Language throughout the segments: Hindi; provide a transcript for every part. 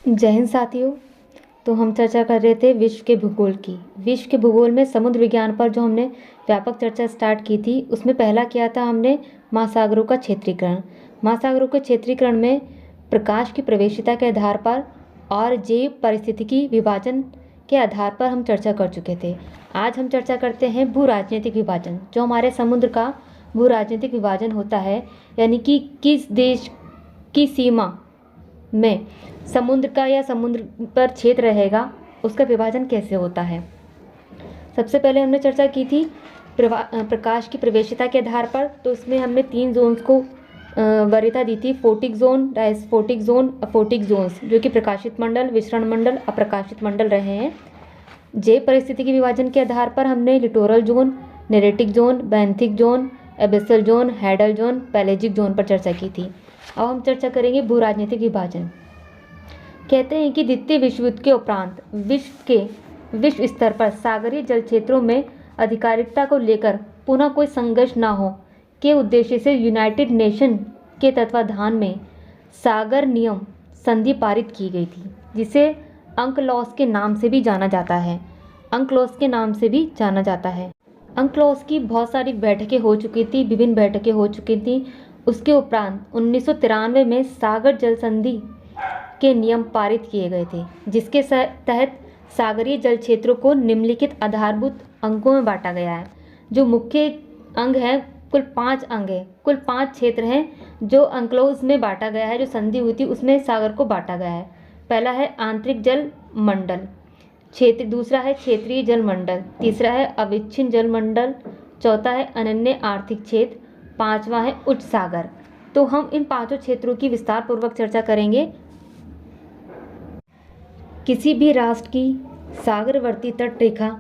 जय हिंद साथियों। तो हम चर्चा कर रहे थे विश्व के भूगोल की। विश्व के भूगोल में समुद्र विज्ञान पर जो हमने व्यापक चर्चा स्टार्ट की थी, उसमें पहला किया था हमने महासागरों का क्षेत्रीकरण। महासागरों के क्षेत्रीकरण में प्रकाश की प्रवेशिता के आधार पर और जैव पारिस्थितिकी विभाजन के आधार पर हम चर्चा कर चुके थे। आज हम चर्चा करते हैं भू राजनीतिक विभाजन। जो हमारे समुद्र का भू राजनीतिक विभाजन होता है, यानी कि किस देश की सीमा में समुद्र का या समुद्र पर क्षेत्र रहेगा, उसका विभाजन कैसे होता है। सबसे पहले हमने चर्चा की थी प्रकाश की प्रवेशिता के आधार पर। तो इसमें हमने 3 जोन्स को वरीयता दी थी, photic zone, dysphotic zone, aphotic zones, जो कि प्रकाशित मंडल, विसरण मंडल, अप्रकाशित मंडल रहे हैं। जैव परिस्थिति के विभाजन के आधार पर हमने littoral zone, neritic zone, benthic zone, abyssal zone, hadal zone, pelagic zone पर चर्चा की थी। अब हम चर्चा करेंगे भू राजनीतिक विभाजन। कहते हैं कि द्वितीय विश्व युद्ध के उपरांत विश्व स्तर पर सागरीय जल क्षेत्रों में अधिकारिकता को लेकर पुनः कोई संघर्ष न हो के उद्देश्य से यूनाइटेड नेशन के तत्वाधान में सागर नियम संधि पारित की गई थी, जिसे अंकलॉस के नाम से भी जाना जाता है। अंकलॉस के नाम से भी जाना जाता है। अंकलॉस की बहुत सारी बैठकें हो चुकी थी, विभिन्न बैठकें हो चुकी थी। उसके उपरांत 1993 में सागर जल संधि के नियम पारित किए गए थे, जिसके तहत सागरीय जल क्षेत्रों को निम्नलिखित आधारभूत अंगों में बांटा गया है। जो मुख्य अंग है, कुल 5 अंग है, कुल 5 क्षेत्र हैं जो अंक्लोज में बांटा गया है। जो संधि हुई थी उसमें सागर को बांटा गया है। पहला है आंतरिक जल मंडल क्षेत्र, दूसरा है क्षेत्रीय जल मंडल, तीसरा है अविच्छिन्न जल मंडल, चौथा है अनन्य आर्थिक क्षेत्र, 5वां है उच्च सागर। तो हम इन 5 क्षेत्रों की विस्तार पूर्वक चर्चा करेंगे। किसी भी राष्ट्र की सागरवर्ती तट रेखा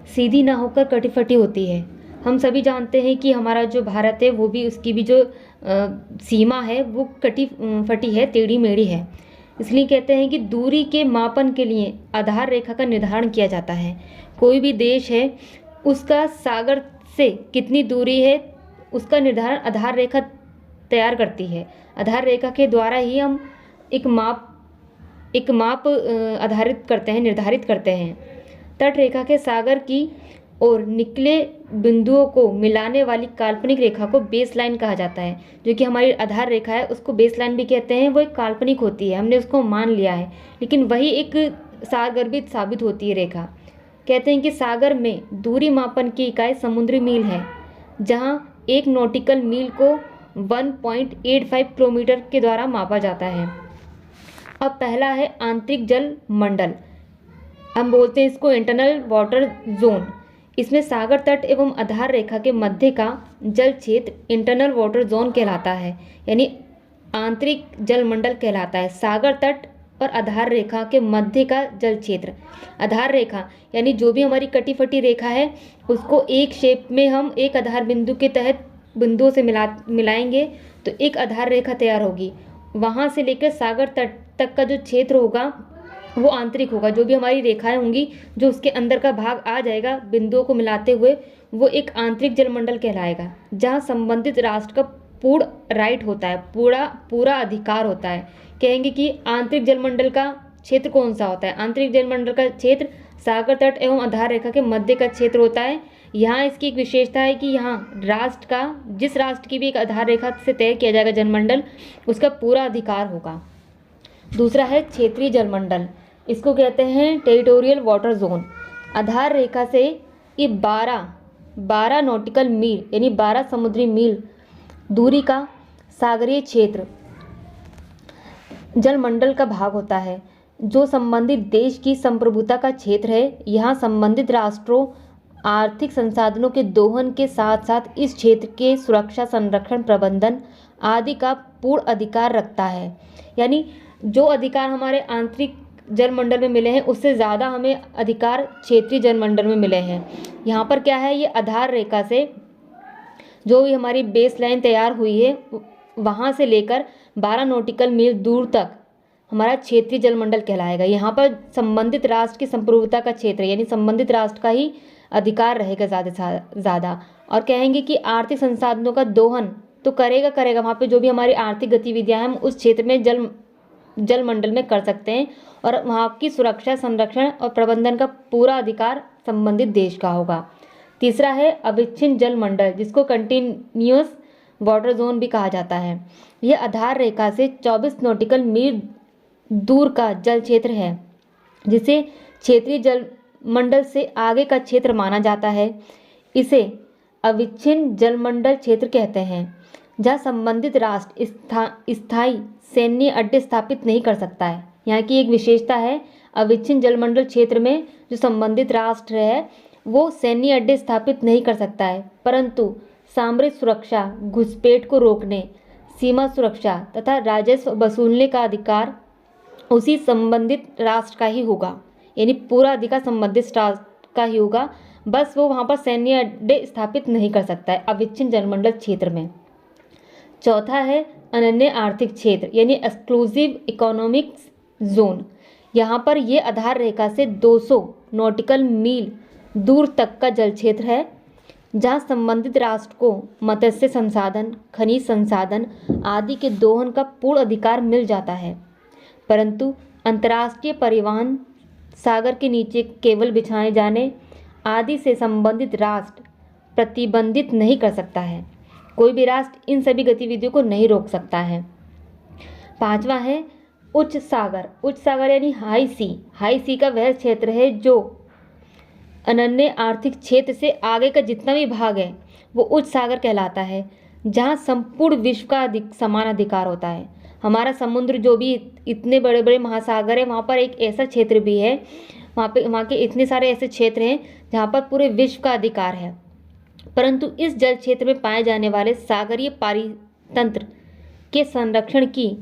सीधी ना होकर कटी-फटी होती है। हम सभी जानते हैं कि हमारा जो भारत है वो भी, उसकी भी जो सीमा है वो कटी फटी है, टेढ़ी मेढ़ी है। इसलिए कहते हैं कि दूरी के मापन के लिए आधार रेखा का निर्धारण किया जाता है। कोई भी देश है, उसका सागर से कितनी दूरी है, उसका निर्धारण आधार रेखा तैयार करती है। आधार रेखा के द्वारा ही हम एक माप आधारित करते हैं, निर्धारित करते हैं। तट रेखा के सागर की और निकले बिंदुओं को मिलाने वाली काल्पनिक रेखा को बेस लाइन कहा जाता है। जो कि हमारी आधार रेखा है, उसको बेस लाइन भी कहते हैं। वो एक काल्पनिक होती है, हमने उसको मान लिया है, लेकिन वही एक सागरबित साबित होती है रेखा। कहते हैं कि सागर में दूरी मापन की इकाई समुद्री मील है, जहाँ 1 नॉटिकल मील को 1.85 किलोमीटर के द्वारा मापा जाता है। अब पहला है आंतरिक जल मंडल, हम बोलते हैं इसको इंटरनल वाटर जोन। इसमें सागर तट एवं आधार रेखा के मध्य का जल क्षेत्र इंटरनल वाटर जोन कहलाता है, यानी आंतरिक जल मंडल कहलाता है। सागर तट और आधार रेखा के मध्य का जल क्षेत्र, आधार रेखा यानी जो भी हमारी कटी फटी रेखा है, उसको एक शेप में हम एक आधार बिंदु के तहत बिंदुओं से मिलाएंगे तो एक आधार रेखा तैयार होगी। वहाँ से लेकर सागर तट तक का जो क्षेत्र होगा वो आंतरिक होगा। जो भी हमारी रेखाएं होंगी, जो उसके अंदर का भाग आ जाएगा बिंदुओं को मिलाते हुए, वो एक आंतरिक जलमंडल कहलाएगा, जहाँ संबंधित राष्ट्र का पूर्ण राइट होता है, पूरा अधिकार होता है। कहेंगे कि आंतरिक जलमंडल का क्षेत्र कौन सा होता है। आंतरिक जलमंडल का क्षेत्र सागर तट एवं आधार रेखा के मध्य का क्षेत्र होता है। यहाँ इसकी एक विशेषता है कि यहाँ राष्ट्र का, जिस राष्ट्र की भी एक आधार रेखा से तय किया जाएगा जलमंडल, उसका पूरा अधिकार होगा। दूसरा है क्षेत्रीय जलमंडल, इसको कहते हैं टेरिटोरियल वाटर जोन। आधार रेखा से ये 12 नॉटिकल मील यानी 12 समुद्री मील दूरी का सागरीय क्षेत्र जलमंडल का भाग होता है, जो संबंधित देश की संप्रभुता का क्षेत्र है। यहाँ संबंधित राष्ट्रों आर्थिक संसाधनों के दोहन के साथ साथ इस क्षेत्र के सुरक्षा, संरक्षण, प्रबंधन आदि का पूर्ण अधिकार रखता है। यानी जो अधिकार हमारे आंतरिक जलमंडल में मिले हैं, उससे ज़्यादा हमें अधिकार क्षेत्रीय जलमंडल में मिले हैं। यहाँ पर क्या है, ये आधार रेखा से जो भी हमारी बेस लाइन तैयार हुई है, वहाँ से लेकर 12 नॉटिकल मील दूर तक हमारा क्षेत्रीय जलमंडल कहलाएगा। यहाँ पर संबंधित राष्ट्र की संप्रभुता का क्षेत्र, यानी संबंधित राष्ट्र का ही अधिकार रहेगा ज़्यादा से ज़्यादा। और कहेंगे कि आर्थिक संसाधनों का दोहन तो करेगा वहाँ पे जो भी हमारी आर्थिक गतिविधियां हैं, हम उस क्षेत्र में जलमंडल में कर सकते हैं और वहाँ की सुरक्षा, संरक्षण और प्रबंधन का पूरा अधिकार संबंधित देश का होगा। तीसरा है अविच्छिन्न जलमंडल, जिसको कंटिन्यूअस वाटर जोन भी कहा जाता है। यह आधार रेखा से 24 नॉटिकल मील दूर का जल क्षेत्र है, जिसे क्षेत्रीय जलमंडल से आगे का क्षेत्र माना जाता है। इसे अविच्छिन्न जलमंडल क्षेत्र कहते हैं, जहाँ संबंधित राष्ट्र स्थायी सैन्य अड्डे स्थापित नहीं कर सकता है। यहाँ की एक विशेषता है, अविच्छिन्न जलमंडल क्षेत्र में जो संबंधित राष्ट्र है वो सैन्य अड्डे स्थापित नहीं कर सकता है, परंतु सामरिक सुरक्षा, घुसपैठ को रोकने, सीमा सुरक्षा तथा राजस्व वसूलने का अधिकार उसी संबंधित राष्ट्र का ही होगा। यानी पूरा अधिकार संबंधित राष्ट्र का ही होगा, बस वो वहाँ पर सैन्य अड्डे स्थापित नहीं कर सकता है अविच्छिन्न जलमंडल क्षेत्र में। चौथा है अनन्य आर्थिक क्षेत्र, यानी एक्सक्लूसिव इकोनॉमिक जोन। यहाँ पर ये आधार रेखा से 200 नॉटिकल मील दूर तक का जल क्षेत्र है, जहाँ संबंधित राष्ट्र को मत्स्य संसाधन, खनिज संसाधन आदि के दोहन का पूर्ण अधिकार मिल जाता है, परंतु अंतर्राष्ट्रीय परिवहन, सागर के नीचे केबल बिछाए जाने आदि से संबंधित राष्ट्र प्रतिबंधित नहीं कर सकता है। कोई भी राष्ट्र इन सभी गतिविधियों को नहीं रोक सकता है। पांचवा है उच्च सागर। उच्च सागर यानी हाई सी। हाई सी का वह क्षेत्र है जो अनन्य आर्थिक क्षेत्र से आगे का जितना भी भाग है वो उच्च सागर कहलाता है, जहाँ संपूर्ण विश्व का समान अधिकार होता है। हमारा समुद्र जो भी इतने बड़े बड़े महासागर है, वहाँ पर एक ऐसा क्षेत्र भी है, वहाँ के इतने सारे ऐसे क्षेत्र हैं जहाँ पर पूरे विश्व का अधिकार है, परंतु इस जल क्षेत्र में पाए जाने वाले सागरीय पारितंत्र के संरक्षण की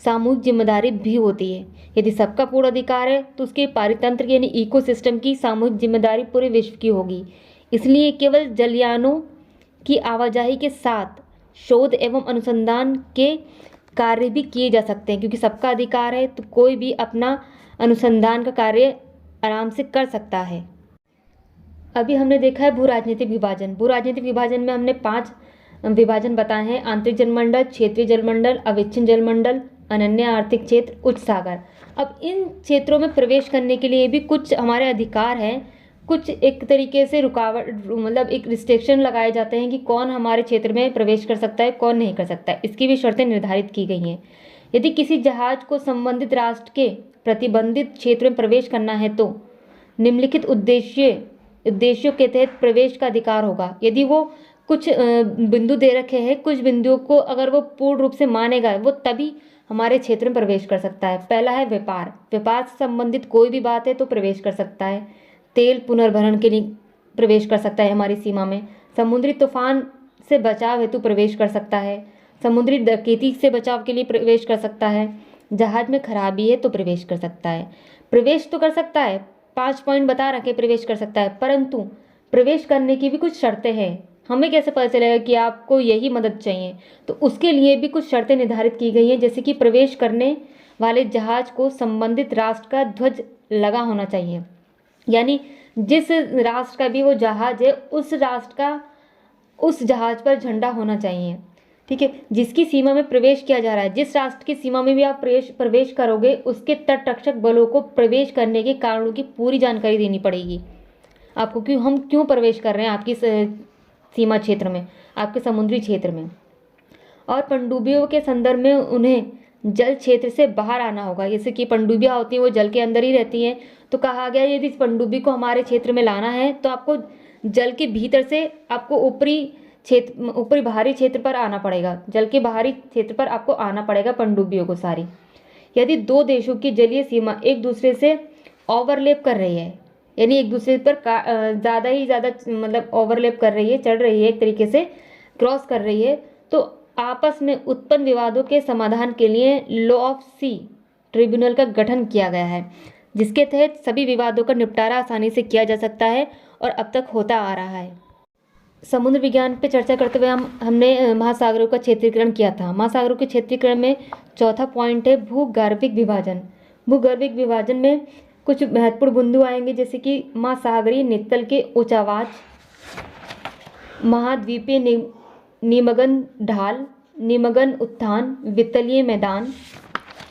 सामूहिक जिम्मेदारी भी होती है। यदि सबका पूर्ण अधिकार है तो उसके पारितंत्र यानी इकोसिस्टम की सामूहिक जिम्मेदारी पूरे विश्व की होगी। इसलिए केवल जलयानों की आवाजाही के साथ शोध एवं अनुसंधान के कार्य भी किए जा सकते हैं, क्योंकि सबका अधिकार है तो कोई भी अपना अनुसंधान का कार्य आराम से कर सकता है। अभी हमने देखा है भू राजनीतिक विभाजन। भू राजनीतिक विभाजन में हमने 5 विभाजन बताए हैं: आंतरिक जलमंडल, क्षेत्रीय जलमंडल, अविच्छिन्न जलमंडल, अनन्य आर्थिक क्षेत्र, उच्च सागर। अब इन क्षेत्रों में प्रवेश करने के लिए भी कुछ हमारे अधिकार हैं, कुछ एक तरीके से रुकावट, मतलब एक रिस्ट्रिक्शन लगाए जाते हैं कि कौन हमारे क्षेत्र में प्रवेश कर सकता है, कौन नहीं कर सकता है। इसकी भी शर्तें निर्धारित की गई हैं। यदि किसी जहाज को संबंधित राष्ट्र के प्रतिबंधित क्षेत्र में प्रवेश करना है तो निम्नलिखित उद्देश्यों के तहत प्रवेश का अधिकार होगा। यदि वो कुछ बिंदु दे रखे हैं, कुछ बिंदुओं को अगर वो पूर्ण रूप से मानेगा, वो तभी हमारे क्षेत्र में प्रवेश कर सकता है। पहला है व्यापार। व्यापार से संबंधित कोई भी बात है तो प्रवेश कर सकता है। तेल पुनर्भरण के लिए प्रवेश कर सकता है हमारी सीमा में। समुद्री तूफान से बचाव हेतु प्रवेश कर सकता है। समुद्री डकैती से बचाव के लिए प्रवेश कर सकता है। जहाज में खराबी है तो प्रवेश कर सकता है। प्रवेश तो कर सकता है, 5 पॉइंट बता रखे प्रवेश कर सकता है, परंतु प्रवेश करने की भी कुछ शर्तें हैं। हमें कैसे पता चलेगा कि आपको यही मदद चाहिए? तो उसके लिए भी कुछ शर्तें निर्धारित की गई हैं, जैसे कि प्रवेश करने वाले जहाज को संबंधित राष्ट्र का ध्वज लगा होना चाहिए, यानी जिस राष्ट्र का भी वो जहाज है उस राष्ट्र का उस जहाज पर झंडा होना चाहिए। ठीक है, जिसकी सीमा में प्रवेश किया जा रहा है, जिस राष्ट्र की सीमा में भी आप प्रवेश करोगे, उसके तटरक्षक बलों को प्रवेश करने के कारणों की पूरी जानकारी देनी पड़ेगी आपको, कि हम क्यों प्रवेश कर रहे हैं आपकी सीमा क्षेत्र में, आपके समुद्री क्षेत्र में। और पनडुब्बियों के संदर्भ में उन्हें जल क्षेत्र से बाहर आना होगा। जैसे कि पनडुब्बियाँ होती हैं वो जल के अंदर ही रहती हैं, तो कहा गया यदि इस पनडुब्बी को हमारे क्षेत्र में लाना है तो आपको जल के भीतर से आपको ऊपरी बाहरी क्षेत्र पर आना पड़ेगा। जल के बाहरी क्षेत्र पर आपको आना पड़ेगा पनडुब्बियों को सारी। यदि 2 देशों की जलीय सीमा एक दूसरे से ओवरलैप कर रही है, यानी एक दूसरे पर ज़्यादा मतलब ओवरलैप कर रही है, चढ़ रही है, एक तरीके से क्रॉस कर रही है, तो आपस में उत्पन्न विवादों के समाधान के लिए लॉ ऑफ सी ट्रिब्यूनल का गठन किया गया है, जिसके तहत सभी विवादों का निपटारा आसानी से किया जा सकता है और अब तक होता आ रहा है। समुद्र विज्ञान पे चर्चा करते हुए हमने महासागरों का क्षेत्रीकरण किया था। महासागरों के क्षेत्रीकरण में चौथा पॉइंट है भूगर्भिक विभाजन। भूगर्भिक विभाजन में कुछ महत्वपूर्ण बिंदु आएंगे, जैसे कि महासागरीय नितल के उच्चावाच, महाद्वीपीय निमग्न ढाल, निमग्न उत्थान, वितलीय मैदान,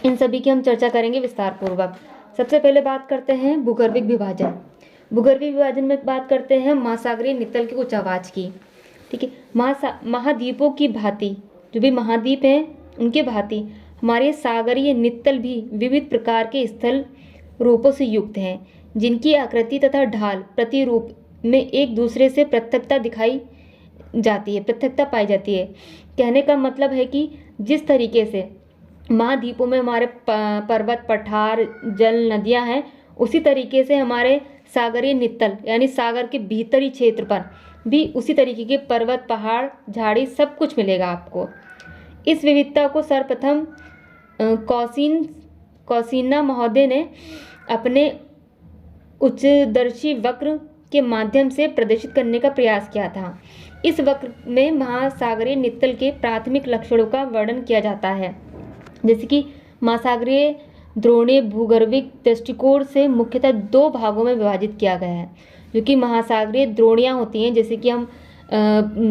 इन सभी की हम चर्चा करेंगे विस्तार पूर्वक। सबसे पहले बात करते हैं भूगर्भिक विभाजन। भूगर्भिक विभाजन में बात करते हैं महासागरीय नितल की कुछ आवाज़ की। ठीक है, महाद्वीपों की भांति, जो भी महाद्वीप हैं उनके भांति हमारे सागरीय नितल भी विविध प्रकार के स्थल रूपों से युक्त हैं, जिनकी आकृति तथा ढाल प्रतिरूप में एक दूसरे से पृथकता पाई जाती है। कहने का मतलब है कि जिस तरीके से महाद्वीपों में हमारे पर्वत, पठार, जल, नदियां हैं, उसी तरीके से हमारे सागरीय नितल यानी सागर के भीतरी क्षेत्र पर भी उसी तरीके के पर्वत, पहाड़, झाड़ी सब कुछ मिलेगा आपको। इस विविधता को सर्वप्रथम कौसिना महोदय ने अपने उच्चदर्शी वक्र के माध्यम से प्रदर्शित करने का प्रयास किया था। इस वक्र में महासागरीय नितल के प्राथमिक लक्षणों का वर्णन किया जाता है, जैसे कि महासागरीय द्रोणीय भूगर्भिक दृष्टिकोण से मुख्यतः 2 भागों में विभाजित किया गया है, जो कि महासागरीय द्रोणियाँ होती हैं, जैसे कि हम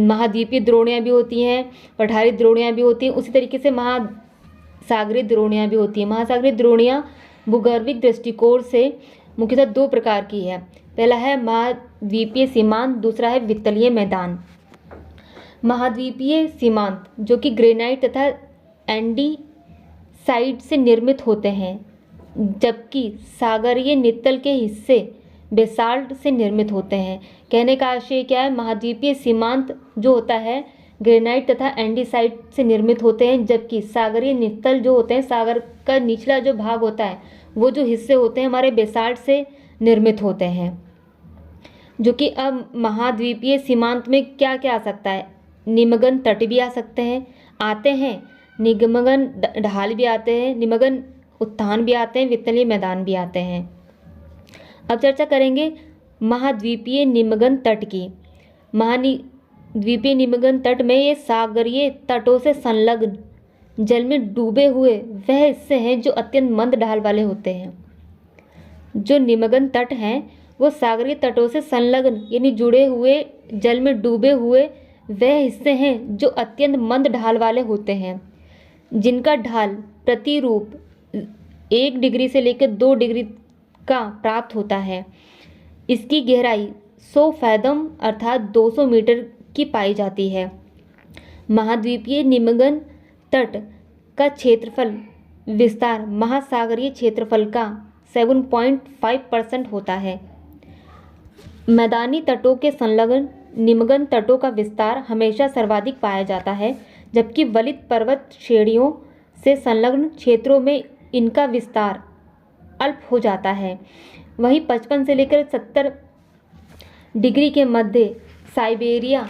महाद्वीपीय द्रोणियाँ भी होती हैं, पठारी द्रोणियाँ भी होती हैं, उसी तरीके से महासागरीय द्रोणियाँ भी होती हैं। महासागरीय द्रोणियाँ भूगर्भिक दृष्टिकोण से मुख्यतः 2 प्रकार की है। पहला है महाद्वीपीय सीमांत, दूसरा है वित्तलीय मैदान। महाद्वीपीय सीमांत जो कि ग्रेनाइट तथा एंडीसाइट से निर्मित होते हैं, जबकि सागरीय नितल के हिस्से बेसाल्ट से निर्मित होते हैं। कहने का आशय क्या है, महाद्वीपीय सीमांत जो होता है ग्रेनाइट तथा एंडीसाइट से निर्मित होते हैं, जबकि सागरीय नितल जो होते हैं, सागर का निचला जो भाग होता है, वो जो हिस्से होते हैं हमारे बेसाल्ट से निर्मित होते हैं। जो कि अब महाद्वीपीय सीमांत में क्या क्या आ सकता है, निमग्न तट भी आ सकते हैं, निमग्न ढाल भी आते हैं, निमग्न उत्थान भी आते हैं, वित्तलीय मैदान भी आते हैं। अब चर्चा करेंगे महाद्वीपीय निमग्न तट की। महाद्वीपीय निमग्न तट में ये सागरीय तटों से संलग्न जल में डूबे हुए वह हिस्से हैं जो अत्यंत मंद ढाल वाले होते हैं। जो निमग्न तट हैं वो सागरीय तटों से संलग्न यानी जुड़े हुए जल में डूबे हुए वह हिस्से हैं जो अत्यंत मंद ढाल वाले होते हैं, जिनका ढाल प्रतिरूप 1 डिग्री से लेकर 2 डिग्री का प्राप्त होता है। इसकी गहराई 100 फैदम अर्थात 200 मीटर की पाई जाती है। महाद्वीपीय निमग्न तट का क्षेत्रफल विस्तार महासागरीय क्षेत्रफल का 7.5% होता है। मैदानी तटों के संलग्न निमग्न तटों का विस्तार हमेशा सर्वाधिक पाया जाता है, जबकि वलित पर्वत श्रेणियों से संलग्न क्षेत्रों में इनका विस्तार अल्प हो जाता है। वहीं 55 से लेकर 70 डिग्री के मध्य साइबेरिया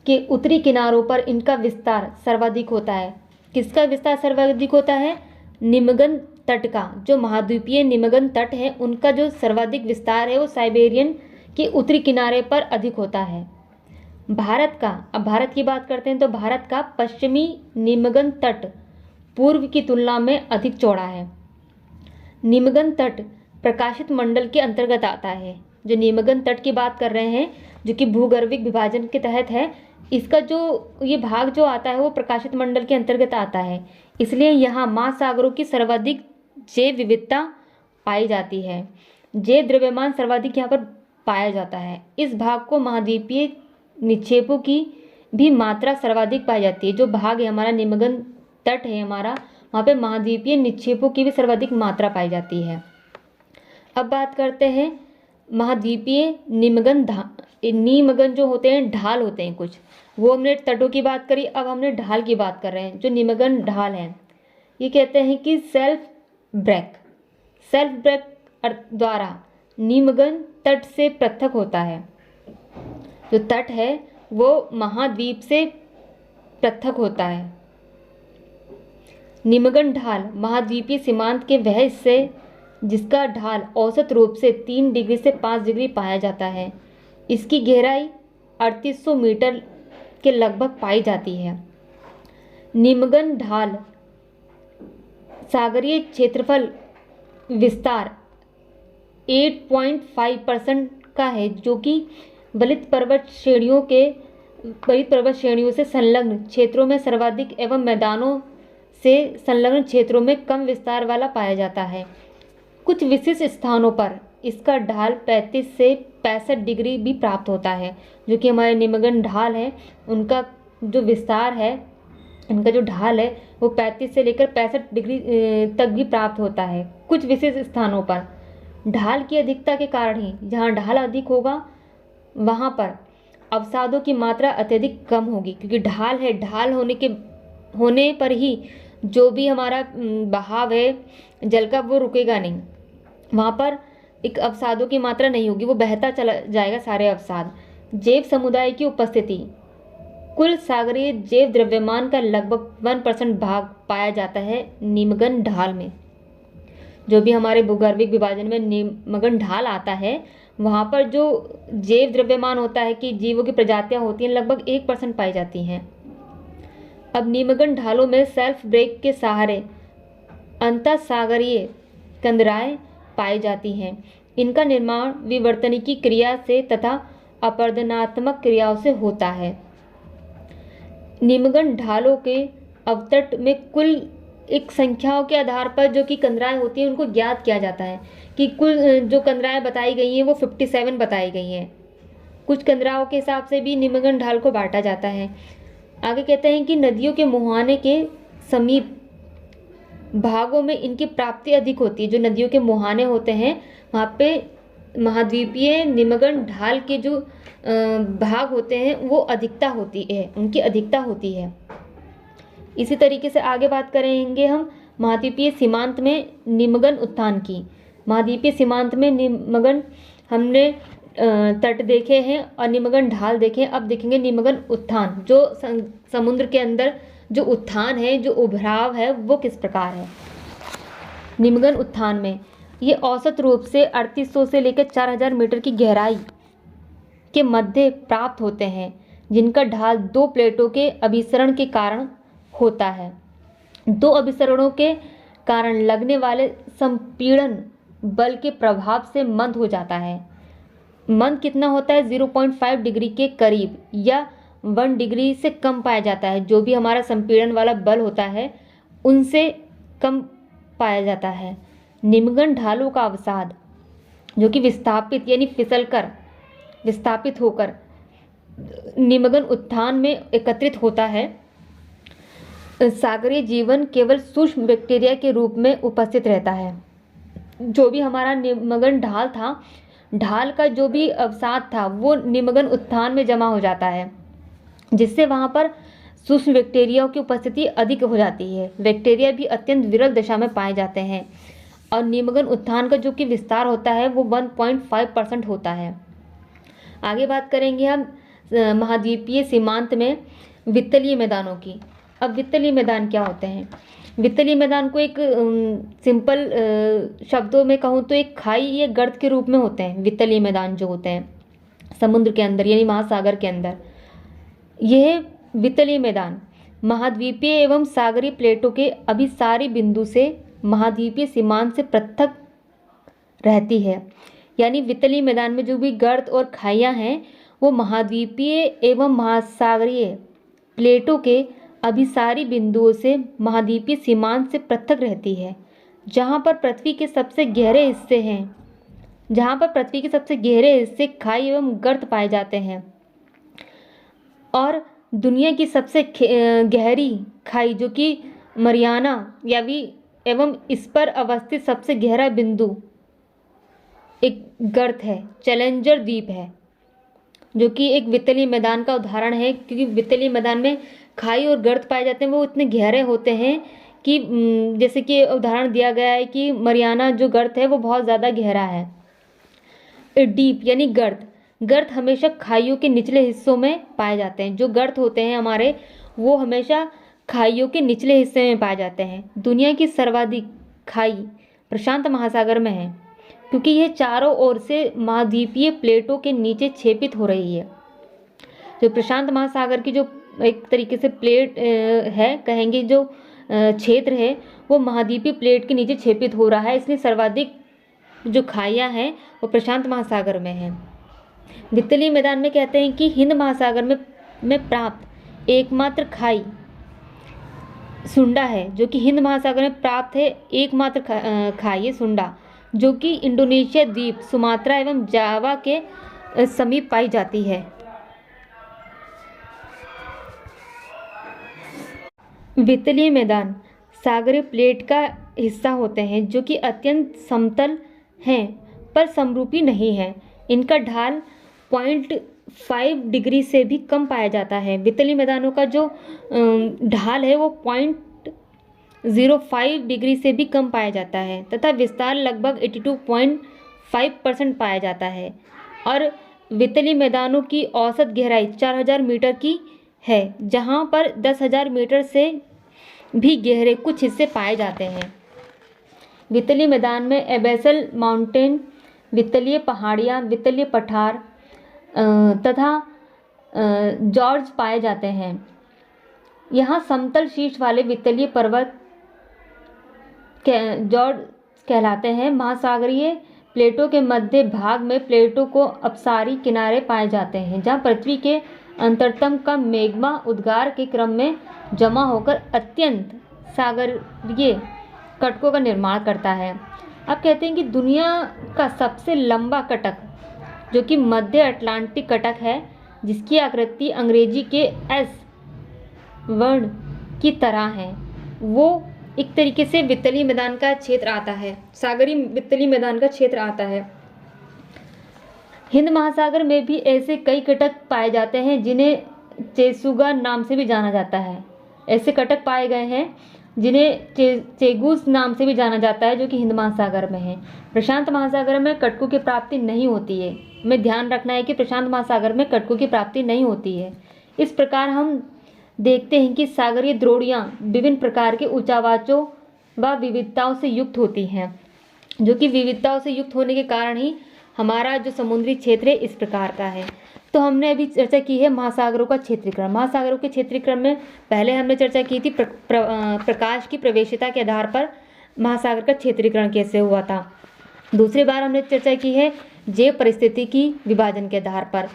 के उत्तरी किनारों पर इनका विस्तार सर्वाधिक होता है। किसका विस्तार सर्वाधिक होता है? निमग्न तट का। जो महाद्वीपीय निमग्न तट है उनका जो सर्वाधिक विस्तार है वो साइबेरियन के उत्तरी किनारे पर अधिक होता है। भारत का, अब भारत की बात करते हैं तो भारत का पश्चिमी निमग्न तट पूर्व की तुलना में अधिक चौड़ा है। निमग्न तट प्रकाशित मंडल के अंतर्गत आता है। जो निमग्न तट की बात कर रहे हैं जो कि भूगर्भिक विभाजन के तहत है, इसका जो ये भाग जो आता है वो प्रकाशित मंडल के अंतर्गत आता है, इसलिए यहाँ महासागरों की सर्वाधिक जैव विविधता पाई जाती है। जैव द्रव्यमान सर्वाधिक यहाँ पर पाया जाता है। इस भाग को महाद्वीपीय निक्षेपों की भी मात्रा सर्वाधिक पाई जाती है। जो भाग है हमारा निमग्न तट है हमारा, वहाँ पे महाद्वीपीय निक्षेपों की भी सर्वाधिक मात्रा पाई जाती है। अब बात करते हैं महाद्वीपीय निमग्न जो होते हैं ढाल होते हैं कुछ, वो हमने तटों की बात करी, अब हमने ढाल की बात कर रहे हैं। जो निमग्न ढाल है ये कहते हैं कि सेल्फ ब्रेक द्वारा निमग्न तट से पृथक होता है। जो तट है वो महाद्वीप से पृथक होता है। निमग्न ढाल महाद्वीपीय सीमांत के वह हिस्से जिसका ढाल औसत रूप से 3 डिग्री से 5 डिग्री पाया जाता है। इसकी गहराई 3800 मीटर के लगभग पाई जाती है। निमग्न ढाल सागरीय क्षेत्रफल विस्तार 8.5% का है, जो कि वलित पर्वत श्रेणियों से संलग्न क्षेत्रों में सर्वाधिक एवं मैदानों से संलग्न क्षेत्रों में कम विस्तार वाला पाया जाता है। कुछ विशिष्ट स्थानों पर इसका ढाल 35 से 65 डिग्री भी प्राप्त होता है, जो कि हमारे निमग्न ढाल है उनका जो विस्तार है, इनका जो ढाल है वो 35 से लेकर 65 डिग्री तक भी प्राप्त होता है। कुछ विशेष स्थानों पर ढाल की अधिकता के कारण ही, जहाँ ढाल अधिक होगा वहाँ पर अवसादों की मात्रा अत्यधिक कम होगी, क्योंकि ढाल है, ढाल होने पर ही जो भी हमारा बहाव है जल का वो रुकेगा नहीं, वहाँ पर एक अवसादों की मात्रा नहीं होगी, वो बहता चला जाएगा सारे अवसाद। जैव समुदाय की उपस्थिति, कुल सागरीय जैव द्रव्यमान का लगभग 1% भाग पाया जाता है निमग्न ढाल में। जो भी हमारे भूगर्भिक विभाजन में निमग्न ढाल आता है वहाँ पर जो जैव द्रव्यमान होता है कि जीवों की प्रजातियाँ होती हैं लगभग 1% पाई जाती हैं। अब निमग्न ढालों में सेल्फ ब्रेक के सहारे अंतःसागरीय कंदराएं पाई जाती हैं। इनका निर्माण विवर्तनिकी क्रिया से तथा अपरदनात्मक क्रियाओं से होता है। निमग्न ढालों के अवतट में कुल एक संख्याओं के आधार पर जो कि कंदराएं होती हैं उनको ज्ञात किया जाता है कि कुल जो कंदराएं बताई गई हैं वो 57 बताई गई हैं। कुछ कंदराओं के हिसाब से भी निमग्न ढाल को बांटा जाता है। आगे कहते हैं कि नदियों के मुहाने के समीप भागों में इनकी प्राप्ति अधिक होती है। जो नदियों के मुहाने होते हैं वहाँ पे महाद्वीपीय निमग्न ढाल के जो भाग होते हैं वो अधिकता होती है, उनकी अधिकता होती है। इसी तरीके से आगे बात करेंगे हम महाद्वीपीय सीमांत में निमग्न उत्थान की। महाद्वीपीय सीमांत में निमग्न हमने तट देखे हैं और निमग्न ढाल देखे, अब देखेंगे निमग्न उत्थान। जो समुद्र के अंदर जो उत्थान है, जो उभराव है वो किस प्रकार है। निमग्न उत्थान में ये औसत रूप से 3800 से लेकर 4000 मीटर की गहराई के मध्य प्राप्त होते हैं, जिनका ढाल दो प्लेटों के अभिसरण के कारण होता है। दो अभिसरणों के कारण लगने वाले संपीड़न बल के प्रभाव से मंद हो जाता है। मंद कितना होता है 0.5 डिग्री के करीब या 1 डिग्री से कम पाया जाता है। जो भी हमारा संपीड़न वाला बल होता है उनसे कम पाया जाता है। निमग्न ढालों का अवसाद जो कि विस्थापित यानी फिसलकर विस्थापित होकर निमग्न उत्थान में एकत्रित होता है। सागरीय जीवन केवल सूक्ष्म बैक्टीरिया के रूप में उपस्थित रहता है। जो भी हमारा निमग्न ढाल था, ढाल का जो भी अवसाद था वो निमग्न उत्थान में जमा हो जाता है, जिससे वहाँ पर सूक्ष्म बैक्टीरिया की उपस्थिति अधिक हो जाती है। बैक्टीरिया भी अत्यंत विरल दशा में पाए जाते हैं और निमग्न उत्थान का जो कि विस्तार होता है वो 1.5% होता है। आगे बात करेंगे हम महाद्वीपीय सीमांत में वित्तलीय मैदानों की। अब वित्तलीय मैदान क्या होते हैं। वित्तलीय मैदान को एक सिंपल शब्दों में कहूँ तो एक खाई या गर्त के रूप में होते हैं। वित्तलीय मैदान जो होते हैं समुद्र के अंदर यानी महासागर के अंदर, यह वित्तलीय मैदान महाद्वीपीय एवं सागरीय प्लेटों के अभिसारी बिंदु से महाद्वीपीय सीमांत से पृथक रहती है। यानी वित्तलीय मैदान में जो भी गर्त और खाइयाँ हैं वो महाद्वीपीय एवं महासागरीय प्लेटों के अभिसारी बिंदुओं से महाद्वीपीय सीमांत से पृथक रहती है। जहाँ पर पृथ्वी के सबसे गहरे हिस्से खाई एवं गर्त पाए जाते हैं और दुनिया की सबसे गहरी खाई जो कि मरियाना एवं इस पर अवस्थित सबसे गहरा बिंदु एक गर्त है, चैलेंजर द्वीप है, जो कि एक वित्तलीय मैदान का उदाहरण है। क्योंकि वित्तलीय मैदान में खाई और गर्त पाए जाते हैं, वो इतने गहरे होते हैं कि जैसे कि उदाहरण दिया गया है कि मरियाना जो गर्त है वो बहुत ज़्यादा गहरा है। डीप यानी गर्त हमेशा खाइयों के निचले हिस्सों में पाए जाते हैं। जो गर्त होते हैं हमारे वो हमेशा खाइयों के निचले हिस्से में पाए जाते हैं। दुनिया की सर्वाधिक खाई प्रशांत महासागर में है, क्योंकि यह चारों ओर से महाद्वीपीय प्लेटों के नीचे छेपित हो रही है। जो प्रशांत महासागर की जो एक तरीके से प्लेट है, कहेंगे जो क्षेत्र है वो महाद्वीपीय प्लेट के नीचे छेपित हो रहा है, इसलिए सर्वाधिक जो खाइयाँ हैं वो प्रशांत महासागर में हैं। वित्तलीय मैदान में कहते हैं कि हिंद महासागर में प्राप्त एकमात्र खाई सुंडा है जो कि हिंद महासागर में प्राप्त है एकमात्र खाई है सुंडा, जो कि इंडोनेशिया द्वीप सुमात्रा एवं जावा के समीप पाई जाती है। वितलीय मैदान सागरीय प्लेट का हिस्सा होते हैं जो कि अत्यंत समतल हैं पर समरूपी नहीं है। इनका ढाल 0.5 डिग्री से भी कम पाया जाता है। वितलीय मैदानों का जो ढाल है वो 0.05 डिग्री से भी कम पाया जाता है तथा विस्तार लगभग 82.5% पाया जाता है। और वितलीय मैदानों की औसत गहराई 4000 मीटर की है, जहाँ पर 10,000 मीटर से भी गहरे कुछ हिस्से पाए जाते हैं। वितलीय मैदान में एबेसल माउंटेन, वितलीय पहाड़ियाँ, वितलीय पठार तथा जॉर्ज पाए जाते हैं। यहाँ समतल शीर्ष वाले वितलीय पर्वत जॉर्ज कहलाते हैं। महासागरीय प्लेटों के मध्य भाग में प्लेटों को अपसारी किनारे पाए जाते हैं, जहाँ पृथ्वी के अंतरतम का मैग्मा उद्गार के क्रम में जमा होकर अत्यंत सागरीय कटकों का निर्माण करता है। अब कहते हैं कि दुनिया का सबसे लंबा कटक जो कि मध्य अटलांटिक कटक है, जिसकी आकृति अंग्रेजी के एस वर्ण की तरह है, वो एक तरीके से वितलीय मैदान का क्षेत्र आता है, सागरीय वितलीय मैदान का क्षेत्र आता है। हिंद महासागर में भी ऐसे कई कटक पाए जाते हैं जिन्हें चेसुगा नाम से भी जाना जाता है। ऐसे कटक पाए गए हैं जिन्हें चेगूस नाम से भी जाना जाता है, जो कि हिंद महासागर में है। प्रशांत महासागर में कटकों की प्राप्ति नहीं होती है। हमें ध्यान रखना है कि प्रशांत महासागर में कटकों की प्राप्ति नहीं होती है। इस प्रकार हम देखते हैं कि सागरीय द्रोणियाँ विभिन्न प्रकार के ऊंचावाचों व विविधताओं से युक्त होती हैं, जो कि विविधताओं से युक्त होने के कारण ही हमारा जो समुद्री क्षेत्र है इस प्रकार का है। तो हमने अभी चर्चा की है महासागरों का क्षेत्रीकरण। महासागरों के क्षेत्रीकरण में पहले हमने चर्चा की थी प्रकाश की प्रवेशिता के आधार पर महासागर का क्षेत्रीकरण कैसे हुआ था। दूसरी बार हमने चर्चा की है जैव परिस्थितिकी विभाजन के आधार पर।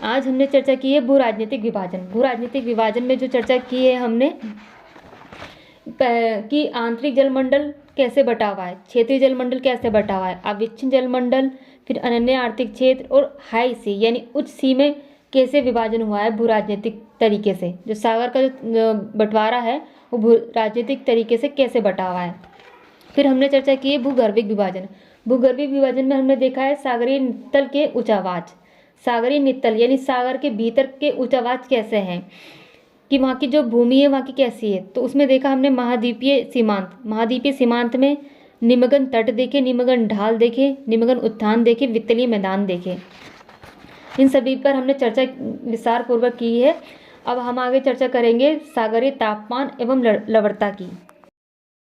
आज हमने चर्चा की है भू राजनीतिक विभाजन। भू राजनीतिक विभाजन में जो चर्चा की है हमने कि आंतरिक जलमंडल कैसे बटा हुआ है, क्षेत्रीय जलमंडल कैसे बटा हुआ है, अविच्छिन्न जलमंडल, फिर अनन्य आर्थिक क्षेत्र और हाई सी यानी उच्च सी में कैसे विभाजन हुआ है भू राजनीतिक तरीके से। जो सागर का जो बंटवारा है वो भू राजनीतिक तरीके से कैसे बटा हुआ है। फिर हमने चर्चा की है भूगर्भिक विभाजन। भूगर्भिक विभाजन में हमने देखा है सागरीय नितल के ऊंचावाच। सागरीय नितल यानी सागर के भीतर के ऊंचावाच कैसे हैं, कि वहाँ की जो भूमि है वहाँ की कैसी है। तो उसमें देखा हमने महाद्वीपीय सीमांत। महाद्वीपीय सीमांत में निमग्न तट देखे, निमग्न ढाल देखे, निमग्न उत्थान देखे, वितलीय मैदान देखे। इन सभी पर हमने चर्चा विस्तार पूर्वक की है। अब हम आगे चर्चा करेंगे सागरीय तापमान एवं लवणता की।